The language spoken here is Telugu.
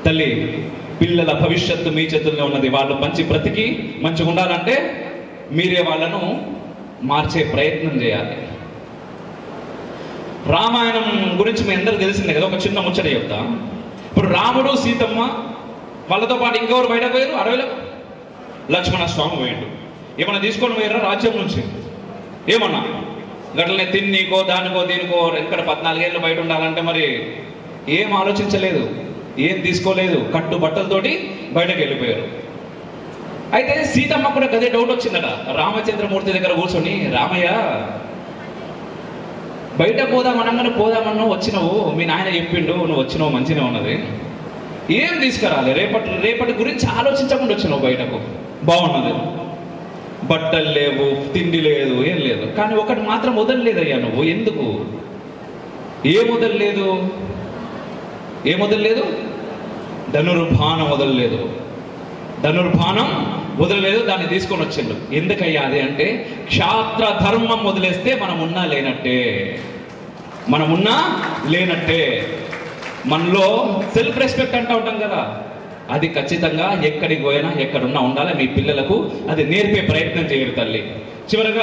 తల్లి, పిల్లల భవిష్యత్తు మీ చేతుల్లో ఉన్నది. వాళ్ళు మంచి బ్రతికి మంచిగా ఉండాలంటే మీరే వాళ్ళను మార్చే ప్రయత్నం చేయాలి. రామాయణం గురించి మీ అందరికి తెలిసిందే కదా. ఒక చిన్న ముచ్చట చెప్తా. ఇప్పుడు రాముడు సీతమ్మ వాళ్ళతో పాటు ఇంకెవరు బయట పోయారు అడవిలో? లక్ష్మణ స్వామి పోయాడు. ఏమన్నా తీసుకొని పోయారా రాజ్యం నుంచి? ఏమన్నా గట్లనే తిన్నీకో దానికో దీనికో ఇక్కడ 14 ఏళ్ళు బయట ఉండాలంటే మరి ఏం ఆలోచించలేదు, ఏం తీసుకోలేదు, కట్టు బట్టలతోటి బయటకు వెళ్ళిపోయారు. అయితే సీతమ్మ కూడా గదే డౌట్ వచ్చిందట. రామచంద్రమూర్తి దగ్గర కూర్చొని, రామయ్య బయట పోదామనగానే పోదామన్నా వచ్చినావు, మీ నాయన చెప్పిండు, నువ్వు వచ్చినావు మంచిగా ఉన్నది, ఏం తీసుకురాలి? రేపటి గురించి ఆలోచించకుండా వచ్చినావు బయటకు, బాగున్నది, బట్టలు లేవు, తిండి లేదు, ఏం లేదు. కానీ ఒకటి మాత్రం వదలలేదయ్యా నువ్వు. ఎందుకు? ఏం వదలలేదు? ధనుర్బాణం వదలలేదు. ధనుర్బాణం వదలలేదు, దాన్ని తీసుకొని వచ్చిండు. ఎందుకయ్యా అది అంటే, క్షాత్ర ధర్మం వదిలేస్తే మనమున్నా లేనట్టే. మనలో సెల్ఫ్ రెస్పెక్ట్ అంటూ ఉంటాం కదా, అది ఖచ్చితంగా ఎక్కడికి పోయినా ఎక్కడున్నా ఉండాలి. మీ పిల్లలకు అది నేర్పే ప్రయత్నం చేయాలి తల్లి. చివరగా